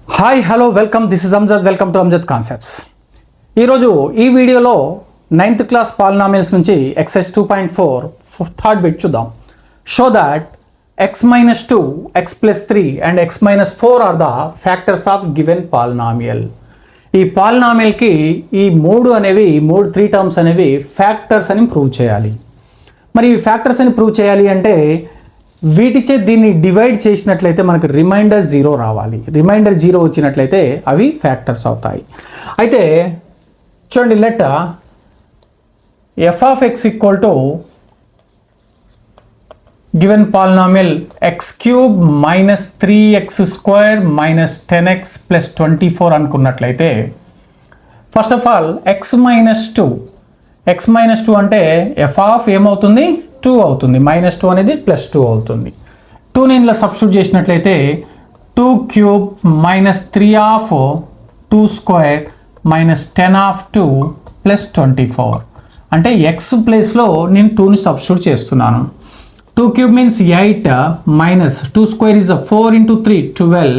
Hi hello welcome this is Amjad welcome to Amjad concepts. ఈరోజు ఈ వీడియోలో 9th క్లాస్ పాలినామియల్స్ నుంచి ఎక్సైజ్ 2.4 థర్డ్ బిట్ చూద్దాం. Show that x-2, x+3 and x-4 are the factors of given polynomial. ఈ పాలినామియల్కి ఈ three terms అనేవి factors అని ప్రూవ్ చేయాలి. మరి ఈ ఫ్యాక్టర్స్ అని ప్రూవ్ చేయాలి అంటే వీటిచే దీన్ని డివైడ్ చేసినట్లయితే మనకు రిమైండర్ 0 రావాలి. రిమైండర్ 0 వచ్చినట్లయితే అవి ఫ్యాక్టర్స్ అవుతాయి. అయితే చూడండి, let f of x equal to given polynomial x³ minus 3x² minus 10x plus 24 అనుకున్నట్లయితే ఫస్ట్ ఆఫ్ ఆల్ x-2 అంటే f ఆఫ్ ఏమవుతుంది, 2 అవుతుంది. -2 అనేది +2 అవుతుంది. 2ని ఇందులో సబ్స్టిట్యూట్ చేసినట్లయితే 2³ minus 3 of 2² minus 10 of 2 plus 24 అంటే x ప్లేస్లో నేను 2ని సబ్స్టిట్యూట్ చేస్తున్నాను. 2³ means 8 minus 2² is 4 into 3 12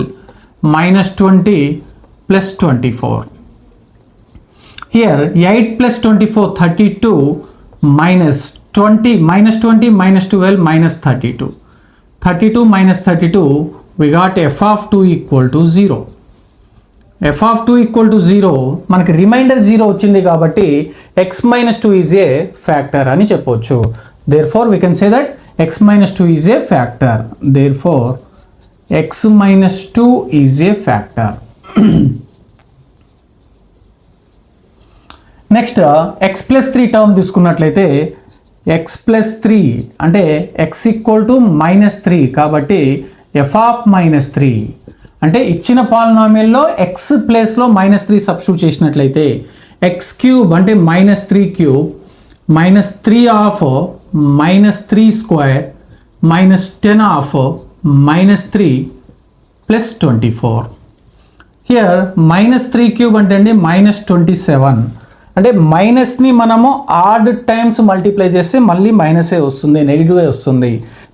minus 20 plus 24. Here 8 plus 24 32 minus 20 minus 20 minus 12 minus 32. 32 minus 32 we got f of 2 equal to 0. f of 2 equal to 0 మనకి reminder 0 వచ్చింది కాబట్టి x-2 is a factor అని చెప్పొచ్చు. Therefore we can say that x-2 is a factor. Therefore x-2 is a factor. Next x+3 term తీసుకున్నట్లయితే x+3 అంటే x equal to -3 కాబట్టి f of -3 అంటే ఇచ్చిన పాలినామియల్లో x ప్లేస్లో -3 సబ్స్టిట్యూట్ చేసినట్లయితే x³ అంటే -3³ -3 of -3² minus 10 of -3 plus 24. Here -3³ అంటే అండి -27 అంటే మైనస్ని మనము ఆడ్ టైమ్స్ మల్టిప్లై చేస్తే మళ్ళీ మైనసే వస్తుంది, నెగిటివే వస్తుంది.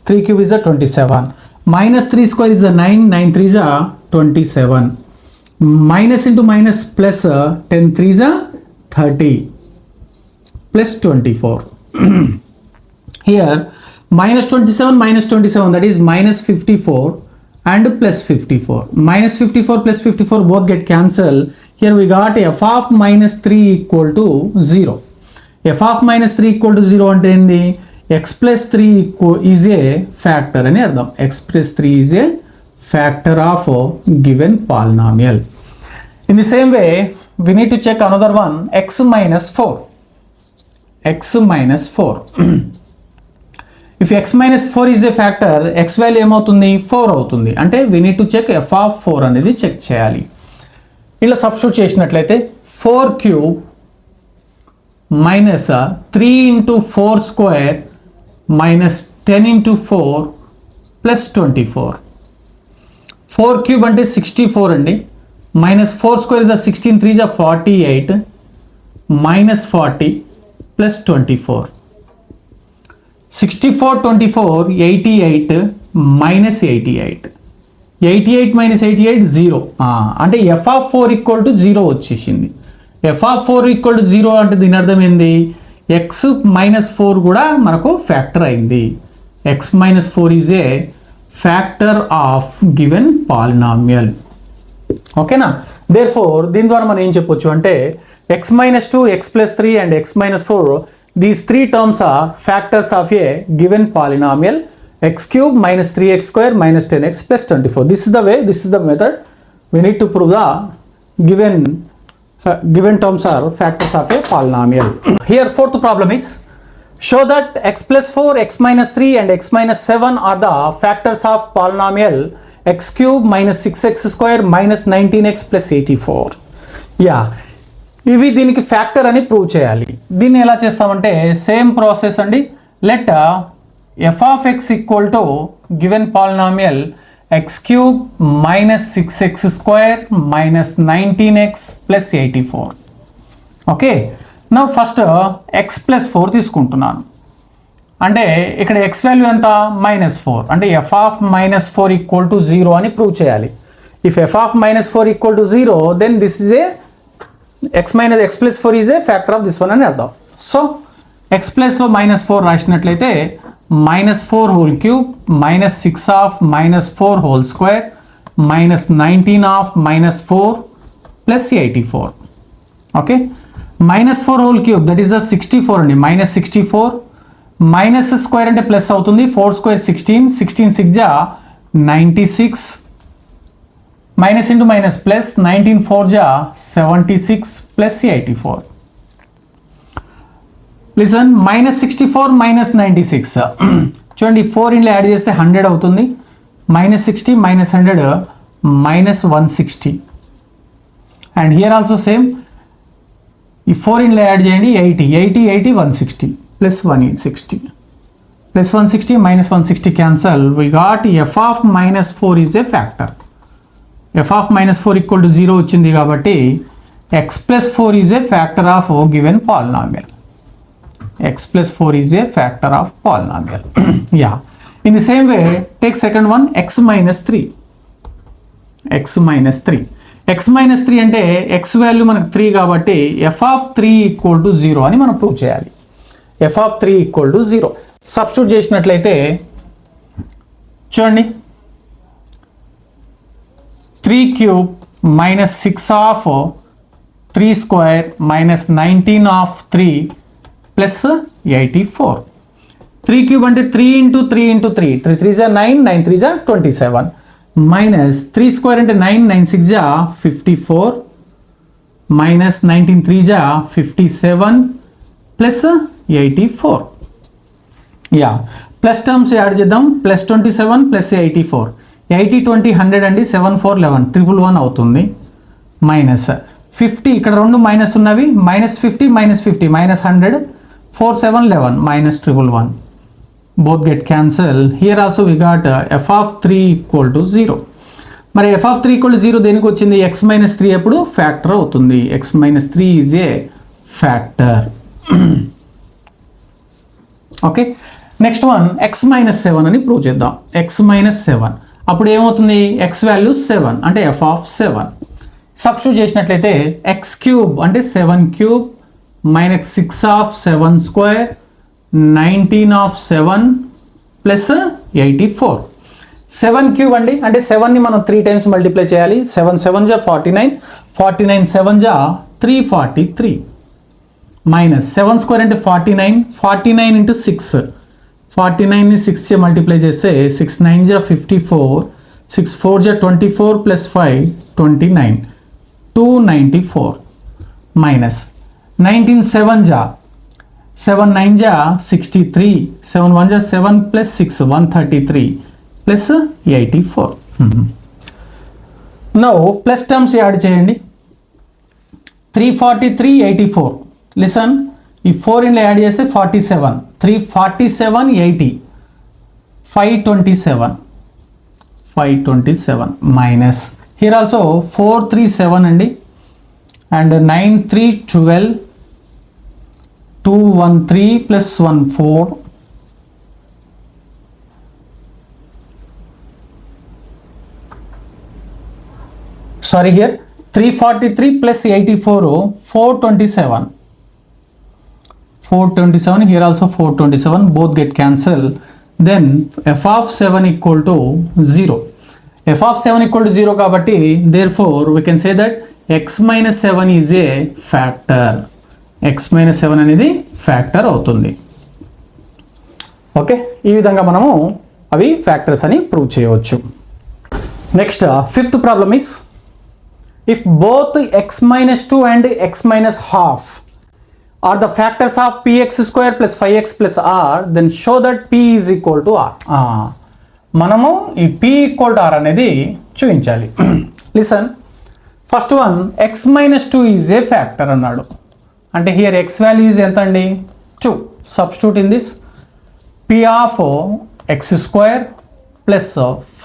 3³ is 27 -3² is 9 9 3 is 27 minus into minus plus 10 3 is 30 plus 24. Here -27 that is -54 and plus 54. -54 plus 54 both get cancelled. Here we got f of -3 equal to 0. f of -3 equal to 0 అంటే ఏంది, x+3 is a factor అని అర్థం. x+3 is a factor of given polynomial. In the same way we need to check another one, x-4. If x-4 is a factor, x value ఏమవుతుంది, 4 అవుతుంది. అంటే we need to check f of 4 అనేది check చేయాలి. ఇలా substitute చేసినట్లయితే 4³ minus 3 into 4² minus 10 into 4 plus 24. 4³ అంటే 64 అండి. Minus 4² is 16 3 is 48 minus 40 plus 24. 64 24 88 minus 88 88 minus 88 0 అంటే f ఆఫ్ 4 ఈక్వల్ టు 0 వచ్చేసింది. f ఆఫ్ 4 ఈక్వల్ టు 0 అంటే దీని అర్థం ఏంది, x-4 కూడా మనకు ఫ్యాక్టర్ అయింది. x-4 is a factor of given polynomial. ఓకేనా? దేర్ఫోర్ దీని ద్వారా మనం ఏం చెప్పొచ్చు అంటే x-2, x+3 and x-4 these three terms are factors of a given polynomial x³ minus 3x² minus 10x plus 24. This is the method we need to prove the given terms are factors of a polynomial. Here fourth problem is show that x+4, x-3 and x-7 are the factors of polynomial x³ minus 6x² minus 19x plus 84. ఇవి దీనికి factor అని prove చేయాలి. దీన్ని ఎలా చేస్తామంటే same process అండి. Let f of x equal to given polynomial x³ minus 6x² minus 19x plus 84. Okay, నా first x+4 తీసుకుంటున్నాను. అంటే ఇక్కడ x వాల్యూ ఎంత, -4 అంటే f ఆఫ్ -4 ఈక్వల్ టు 0 అని ప్రూవ్ చేయాలి. If f of minus 4 equal to 0, then this is a x plus 4 is a factor of this one అని అర్థం. సో x ప్లస్లో -4 రాసినట్లయితే -4 whole cube -6 of -4 whole square -19 of -4 plus 84. Okay, -4 whole cube that is the 64 అండి. -64 minus square అంటే plus అవుతుంది. 4 square 16, 16 6 జా 96, minus into minus plus 19 4 జా 76 plus 84. Listen, -64 -96 చూడండి, 4 ఇంట్లో యాడ్ చేస్తే 100 అవుతుంది. -60 -100 -160. అండ్ హియర్ ఆల్సో సేమ్, ఈ 4 ఇంట్లో యాడ్ చేయండి 80 80 80 160 plus 160 plus 160 -160 cancel. We got f of -4 is a factor. f of -4 equal to 0 వచ్చింది కాబట్టి x plus 4 is a factor of given polynomial. x plus 4 is a factor of polynomial. Yeah. In the same way, take second one, x minus 3. x minus 3. x minus 3 అంటే x value మనకు 3 కాబట్టి f of 3 equal to 0 అని మనం prove చేయాలి. f of 3 equal to 0 substitute చేసినట్లయితే చూడండి, 3 cube minus 6 of 3 square minus 19 of 3 plus 84. 3 cube అంటే 3 into 3 into 3, 3 3 జా 9, 9 3 జా 27, మైనస్ 3 స్క్వేర్ అంటే 9, 9 6 జా 54, మైనస్ 19 3 జా 57 plus 84. Yeah, plus terms add చేద్దాం. ప్లస్ 27 ప్లస్ 84, 80 20 100 అండి, 7 4 11 111 అవుతుంది. మైనస్ 50, ఇక్కడ రెండు మైనస్ ఉన్నవి, -50 -50 -100, 4 7 11 -111, both get cancel. Here also we got f of 3 equal to 0. మరి f of 3 equal to 0 దేనికి వచ్చింది? x minus 3 ఎప్పుడు ఫ్యాక్టర్ అవుతుంది. x minus 3 is a factor. Okay, next one x minus 7 అని ప్రూవ్ చేద్దాం. x minus 7 అప్పుడు ఏమవుతుంది? x value 7 అంటే f of 7. సబ్స్టిట్యూట్ చేసినట్లయితే x క్యూబ్ అంటే 7 cube minus 6 of 7 square 19 of 7 plus 84. 7 cube అండి, అంటే 7ని మనం 3 టైమ్స్ మల్టిప్లై చేయాలి. 7 7 జా 49, 49 7 జా 343, మైనస్ 7 స్క్వేర్ అంటే 49, 49 ఇంటూ 6, 49ని 6 చే మల్టిప్లై చేస్తే 6 9 జా 54, 6 4 జా 24 ప్లస్ 5 29, 294, మైనస్ 19 7 జా 7 9 జా 63, 7 1 జా 7 plus 6 133 plus 84. Now plus terms add చేయండి. 343 84. లిసన్, ఈ 4 ఇంట్లో యాడ్ చేస్తే 47, 347 80, 527 మైనస్ హియర్ ఆల్సో 437 అండి, and 9 3 12, 213 plus 14, sorry here 343 plus 84 427, 427 here also 427, both get cancelled. Then f of 7 equal to 0. f of 7 equal to 0 కాబట్టి therefore we can say that x minus 7 is a factor. x minus 7 అనేది factor అవుతుంది. Okay, ఈ విధంగా మనము అవి factors అని prove చేయవచ్చు. Next fifth problem is, if both x minus 2 and x minus half are the factors of px square plus 5x plus r, then show that p is equal to r. మనము ఈ p equal to r అనేది చూపించాలి. Listen, first one x minus 2 is a factor అన్నాడు. అంటే here x value is ఎంత అండి? 2. Substitute in this, p of x square plus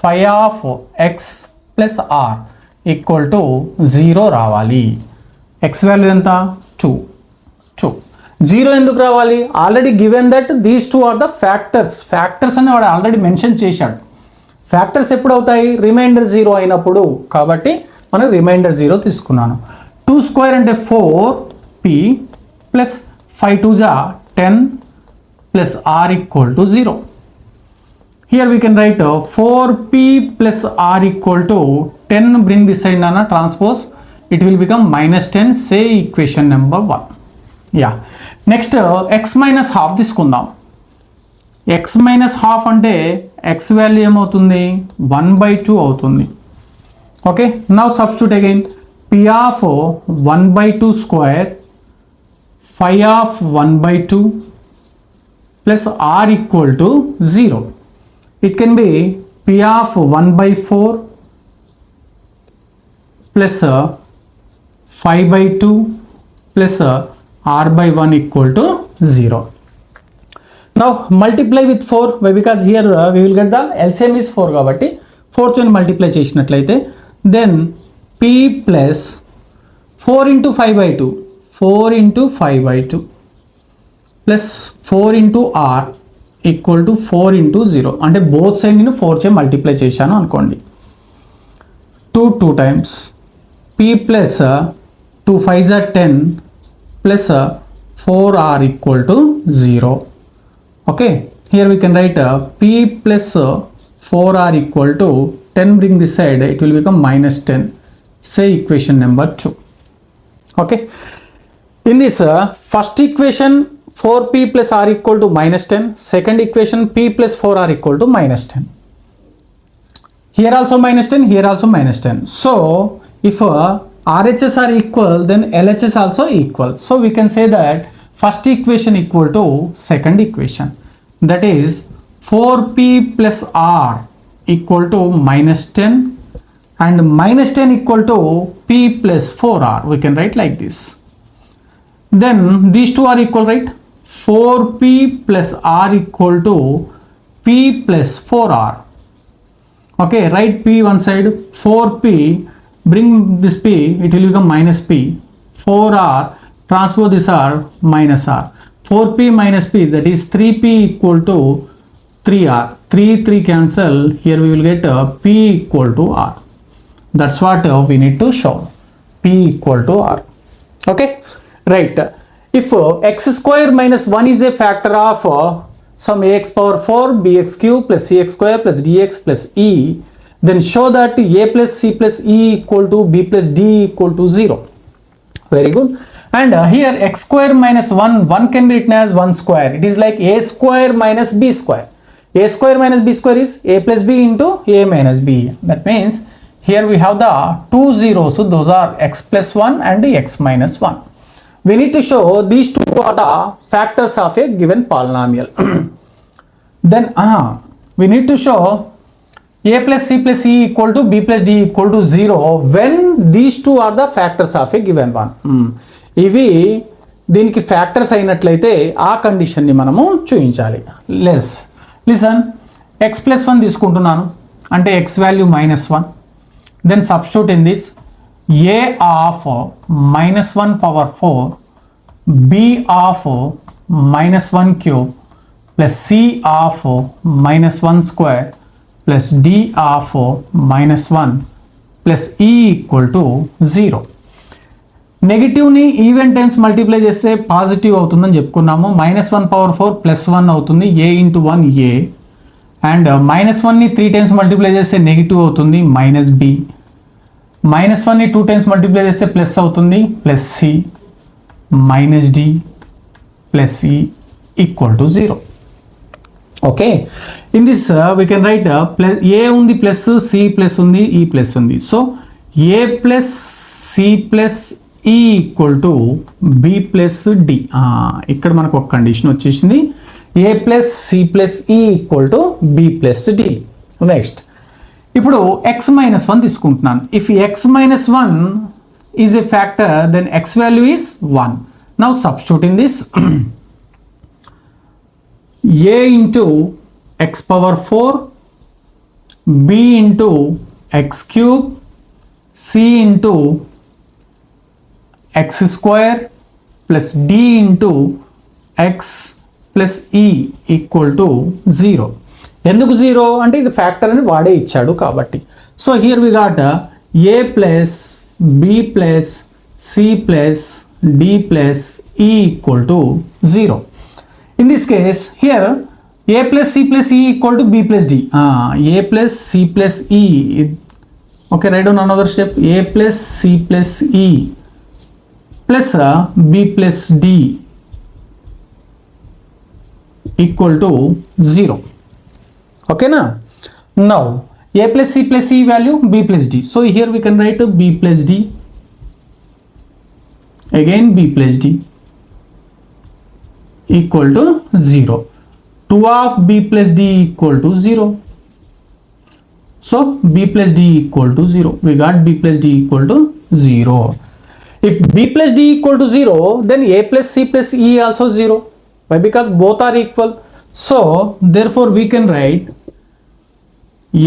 5 of x plus r equal to 0 రావాలి. x value ఎంత? 2. 0 ఎందుకు రావాలి? Already given that these two are the factors. Factors అని వాడు ఆల్రెడీ మెన్షన్ చేశాడు. Factors ఎప్పుడు అవుతాయి? రిమైండర్ 0 అయినప్పుడు. కాబట్టి మనం రిమైండర్ 0 తీసుకున్నాను. 2 స్క్వేర్ అంటే 4p ప్లస్ 5 2 జా 10 plus r equal to 0. Here we can write 4p plus r equal to 10. Bring this side nana transpose. It will become minus 10. Say equation number 1. Yeah. Next x minus half తీసుకుందాం. x minus half అంటే x value ఏమవుతుంది? 1/2 అవుతుంది. Okay. Now substitute again. p of 1/2 square phi of 1/2 plus r equal to 0. It can be p of 1/4 plus 5/2 plus r/1 equal to 0. Now multiply with 4. Why? Because here we will get the LCM is 4 కాబట్టి 4 తో multiply చేసినట్లయితే then p plus 4 into 5/2 4 into 5/2 plus 4 into r equal to 4 into 0 అంటే both side నేను 4 చే multiply చేశాను అనుకోండి. 2 times p plus 2 5s are 10 plus 4r equal to 0. Okay, here we can write p plus 4r equal to 10. Bring this side, it will become minus 10. Say equation number 2. Okay, in this first equation 4p plus r equal to minus 10. Second equation p plus 4r equal to minus 10. Here also minus 10, here also minus 10. So if RHS are equal, then LHS also equal. So we can say that first equation equal to second equation. That is 4p plus r equal to minus 10 and minus 10 equal to p plus 4r. We can write like this. Then these two are equal, right? 4p plus r equal to p plus 4r. Okay, write p one side. 4p, bring this p, it will become minus p. 4r, transpose this r, minus r. 4p minus p, that is 3p equal to 3r. 3 cancel. Here we will get p equal to r. That's what we need to show. P equal to r. Okay, right. If x square minus 1 is a factor of some ax power 4 bx cube plus cx square plus dx plus e, then show that a plus c plus e equal to b plus d equal to 0. Very good. And here x square minus 1 can be written as 1 square. It is like a square minus b square. A square minus b square is a plus b into a minus b. That means here we have the two zeros. So those are x plus 1 and x minus 1. We need to show these two are the factors of a given polynomial. Then we need to show a plus c plus e equal to b plus d equal to 0 when these two are the factors of a given one. ఇవి దీనికి factors అయినట్లయితే ఆ కండిషన్ని మనము చూపించాలి. Listen x plus 1 తీసుకుంటున్నాను అంటే x value -1. Then substitute in this a of -1 power 4 b of -1 cube plus c of -1 square plus d of -1 plus e equal to 0. నెగిటివ్ని even times multiply చేస్తే పాజిటివ్ అవుతుందని చెప్పుకున్నాము. -1 power 4 +1 అవుతుంది. a into 1 a and -1ని 3 times multiply చేస్తే negative అవుతుంది -b. -1ని 2 times multiply చేస్తే ప్లస్ అవుతుంది +c -d +e equal to 0. Okay, in this we can write A ఉంది ప్లస్ సి ప్లస్ ఉంది ఈ ప్లస్ ఉంది. So A plus C plus E equal to B plus D. ఇక్కడ మనకు ఒక condition వచ్చేసింది. A plus C plus E equal to B plus D. Next ఇప్పుడు x minus 1 తీసుకుంటున్నాను. If x minus 1 is a factor, then x value is 1. Now substituting this a into x power 4 b into x cube c into x square plus d into x plus e equal to 0. ఎందుకు 0 అంటే ఇది factor అని వాడే ఇచ్చాడు కాబట్టి. So here we got a plus b plus c plus d plus e equal to 0. In this case here a plus c plus e equal to b plus d. A plus c plus e. Okay, write down another step. A plus c plus e plus b plus d equal to 0. Okay, now a plus c plus e value b plus d. So here we can write b plus d. Again b plus d equal to 0. 2 of b plus d equal to 0. So b plus d equal to 0. We got b plus d equal to 0. If b plus d equal to 0, then a plus c plus e also 0. Why? Because both are equal. So therefore we can write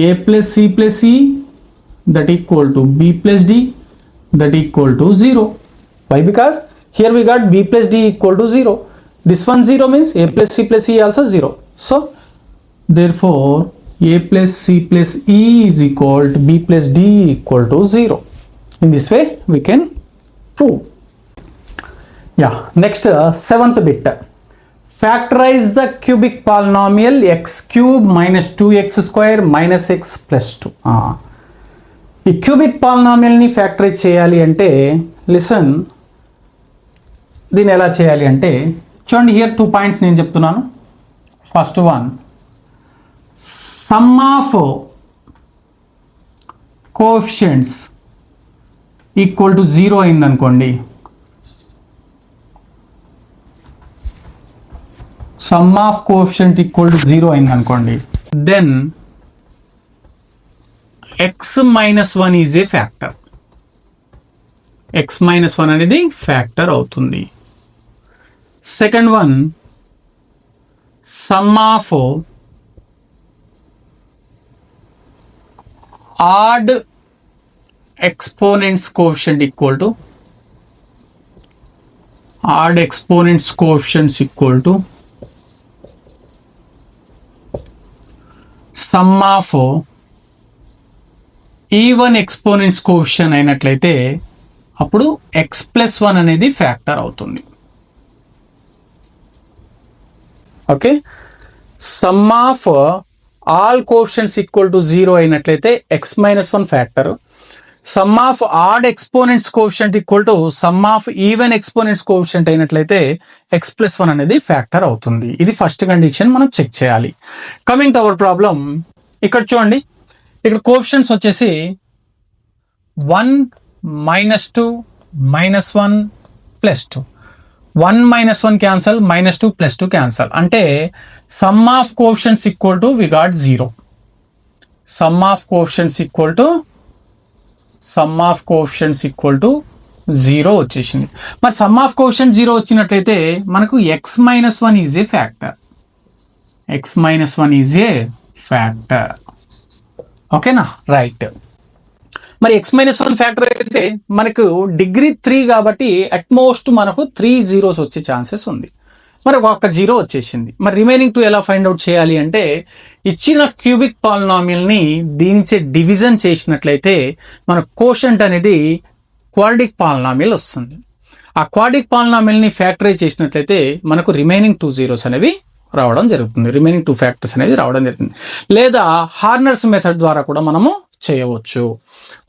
a plus c plus e that equal to b plus d that equal to 0. Why? Because here we got b plus d equal to 0. This one 0 means a plus c plus e also 0. So therefore a plus c plus e is equal to b plus d equal to 0. In this way we can prove. Yeah, next seventh bit. Factorize the cubic polynomial x cube minus 2x square minus x plus 2. ఈ cubic పాలినామియల్ని factorise చేయాలి అంటే listen, దీన్ని ఎలా చేయాలి అంటే చూడండి, here 2 points నేను చెప్తున్నాను. First one, sum of coefficients equal to 0 అయిందనుకోండి, sum of coefficient equal to 0 అయిందనుకోండి, then x minus 1 is a factor. x minus 1 అనేది ఫ్యాక్టర్ అవుతుంది. Second one, sum of odd exponents coefficient equal to odd exponents coefficients equal to sum of even exponents coefficient అయినట్లయితే అప్పుడు x plus 1 అనేది factor అవుతుంది. Okay, sum of all coefficients equal to 0 అయినట్లయితే x minus 1 factor. Some of odd exponents coefficient equal to sum of even exponents coefficient అయినట్లయితే x plus 1 అనేది factor అవుతుంది. ఇది first condition మనం చెక్ చేయాలి. Coming to our problem, ఇక్కడ చూడండి, ఇక్కడ కోఎఫిషియంట్స్ వచ్చేసి 1 -2 -1 +2. 1 - 1 క్యాన్సల్, -2 +2 క్యాన్సల్. అంటే sum of coefficients equal to we got 0. Sum of coefficients equal to 0 వచ్చేసింది. మరి సమ్ ఆఫ్ కోఎఫిషియంట్ 0 వచ్చినట్లయితే మనకు x - 1 is a factor. x - 1 is a factor. ఓకేనా, రైట్. మరి x - 1 ఫ్యాక్టర్ అయితే మనకు డిగ్రీ 3 కాబట్టి అట్మోస్ట్ మనకు 3 zeros వచ్చే ఛాన్సెస్ ఉంది. మరి ఒక 0 వచ్చేసింది. మరి రిమైనింగ్ 2 ఎలా ఫైండ్ అవుట్ చేయాలి అంటే, ఇచ్చిన క్యూబిక్ పాలినామియల్ని దీనిచే డివిజన్ చేసినట్లయితే మన కోషంట్ అనేది క్వాడ్రిక్ పాలినామియల్ వస్తుంది. ఆ క్వాడ్రిక్ పాలినామియల్ని ఫ్యాక్టరైజ్ చేసినట్లయితే మనకు రిమైనింగ్ 2 zeros అనేవి రావడం జరుగుతుంది. రిమైనింగ్ 2 ఫ్యాక్టర్స్ అనేది రావడం జరుగుతుంది. లేదా హార్నర్స్ మెథడ్ ద్వారా కూడా మనము చేయవచ్చు.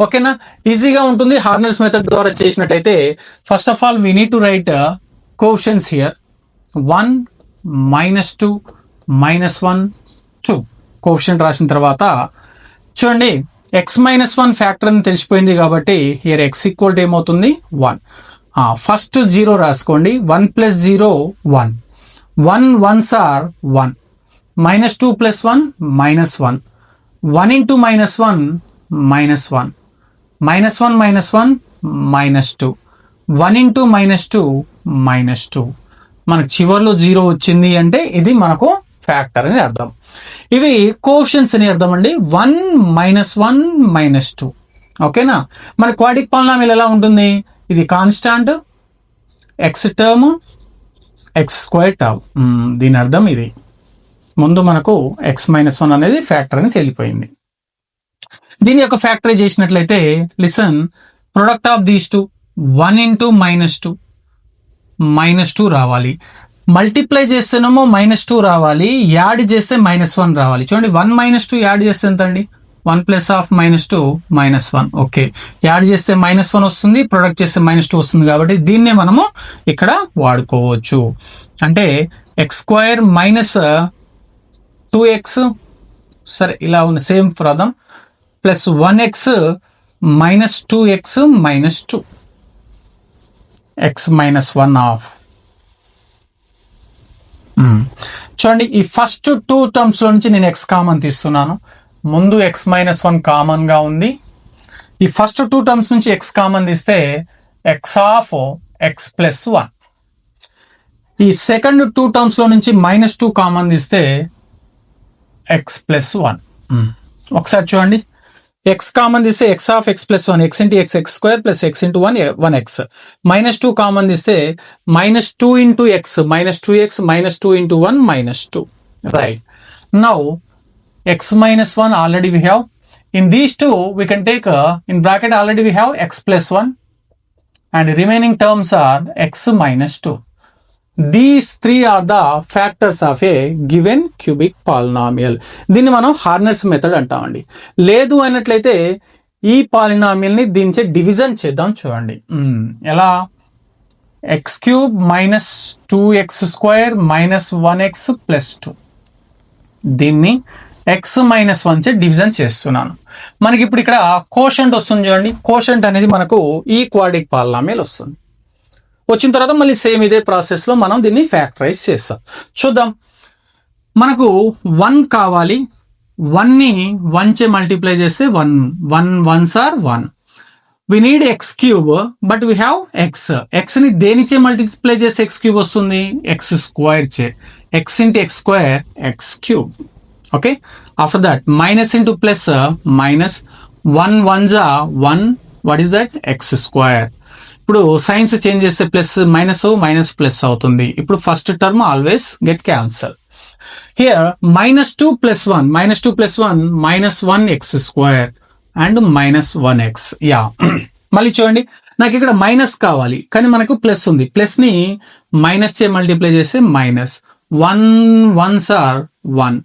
ఓకేనా, ఈజీగా ఉంటుంది. హార్నర్స్ మెథడ్ ద్వారా చేసినట్టయితే first of all we need to right coefficients here 1 -2 -1 2. Coefficient రాసిన తర్వాత చూడండి, x - 1 ఫ్యాక్టర్ అని తెలిసిపోయింది కాబట్టి హియర్ x ఈక్వల్ టు ఏమవుతుంది 1. ఫస్ట్ 0 రాసుకోండి. 1 + 0 1. 1 1s are 1. -2 + 1 -1. 1 into -1 -1. -1 -1 -2. 1 into -2 -2. మనకు చివర్లో 0 వచ్చింది అంటే ఇది మనకు ఫ్యాక్టర్ అని అర్థం. ఇవి కోఎఫిషియంట్స్ అని అర్థం అండి. 1 -1 -2. ఓకేనా, మన క్వాడ్రిక్ పాలినామియల్ ఎలా ఉంటుంది? ఇది constant, x term, x square term. దీని అర్థం ఇది. ముందు మనకు x-1 అనేది ఫ్యాక్టర్ అని తెలిపోయింది. దీని యొక్క ఫ్యాక్టరీ చేసినట్లయితే listen, product of these two 1 into -2 రావాలి. మల్టిప్లై చేస్తేనేమో -2 రావాలి, యాడ్ చేస్తే -1 రావాలి. చూడండి 1 - 2 యాడ్ చేస్తే ఎంత అండి? 1 + -2 -1. ఓకే, యాడ్ చేస్తే -1 వస్తుంది, ప్రొడక్ట్ చేస్తే -2 వస్తుంది. కాబట్టి దీన్నే మనము ఇక్కడ వాడుకోవచ్చు. అంటే x² - 2x, సరే ఇలా ఉంది same problem, plus 1x - 2x - 2 x-1 of. చూడండి ఈ ఫస్ట్ 2 టర్మ్స్ లో నుంచి నేను x కామన్ తీస్తున్నాను. ముందు x-1 కామన్ గా ఉంది. ఈ ఫస్ట్ 2 టర్మ్స్ నుంచి x కామన్ తీస్తే x(x+1). ఈ సెకండ్ 2 టర్మ్స్ లో నుంచి -2 కామన్ తీస్తే x+1. ఒకసారి చూడండి, x కామన్ తీస్తే x(x+1), x into x x² plus x into 1x. -2 common తీస్తే -2 into x, -2x, -2 into 1 -2. Right. Now x-1 already we have. In these two we can take in bracket already we have x+1 and remaining terms are x-2. These three are the factors of a given cubic polynomial. దీన్ని మనం Horner's method అంటామండి. లేదు అన్నట్లయితే ఈ polynomial ని దీనిచే division చేద్దాం. చూడండి ఎలా, x³ - 2x² - 1x + 2. దీన్ని x-1 చే డివిజన్ చేస్తున్నాను. మనకి ఇప్పుడు ఇక్కడ కోషంట్ వస్తుంది. చూడండి, కోషంట్ అనేది మనకు ఈ క్వాడ్రిక్ పాలినామియల్ వస్తుంది. వచ్చిన తర్వాత మళ్ళీ సేమ్ ఇదే ప్రాసెస్ లో మనం దీన్ని ఫ్యాక్టరైజ్ చేస్తాం. చూద్దాం, మనకు 1 కావాలి. 1 ని 1 చే మల్టిప్లై చేస్తే 1 1s are 1. We need x³ but we have x. x ని దేనిచే మల్టిప్లై చేస్తే x³ వస్తుంది? x² చే. x into x² x³. Okay, after that minus into plus, minus 1 1s are 1. What is that? x². ఇప్పుడు signs change చేస్తే plus minus plus అవుతుంది. ఇప్పుడు first term always get cancel. Here -2 + 1, -2 + 1 -1x² and -1x. Yeah, మళ్ళీ చూడండి, నాకు ఇక్కడ minus కావాలి కానీ మనకు ప్లస్ ఉంది. ప్లస్ ని మైనస్ చే మల్టిప్లై చేస్తే -1 1s are 1,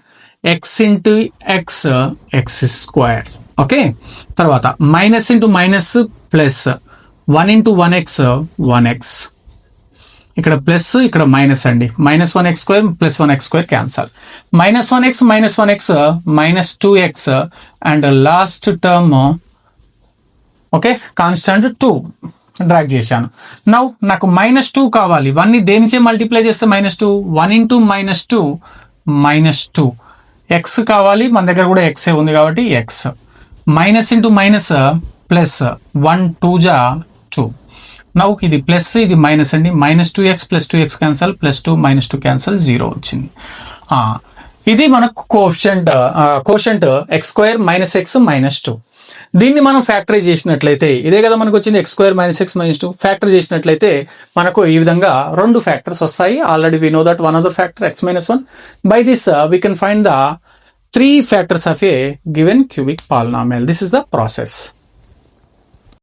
x into x x². Okay, తర్వాత minus into minus plus 1 into 1x 1x. ఇక్కడ ప్లస్ ఇక్కడ మైనస్ అండి. -1x² + 1x² cancel. -1x -1x -2x and last term okay constant 2 drag చేశాను. Now నాకు -2 కావాలి. 1 ని దేనిచే మల్టిప్లై చేస్తే -2? 1 into -2 -2. x కావాలి, మన దగ్గర కూడా x ఉంది కాబట్టి x. Minus into minus plus 1 2s are 2. Now ఇది ప్లస్ ఇది మైనస్ అండి. -2x + 2x క్యాన్సల్, +2 -2 క్యాన్సల్, 0 వచ్చింది. ఇది మనకు కోషంట్ x² - x -2. దీన్ని మనం ఫ్యాక్టరీ చేసినట్లయితే ఇదే కదా మనకు వచ్చింది, x² - x -2. ఫ్యాక్టరీ చేసినట్లయితే మనకు ఈ విధంగా 2 ఫ్యాక్టర్స్ వస్తాయి. Already we know that one other factor x-1. By this we can find the 3 factors of a given cubic polynomial. This is the process.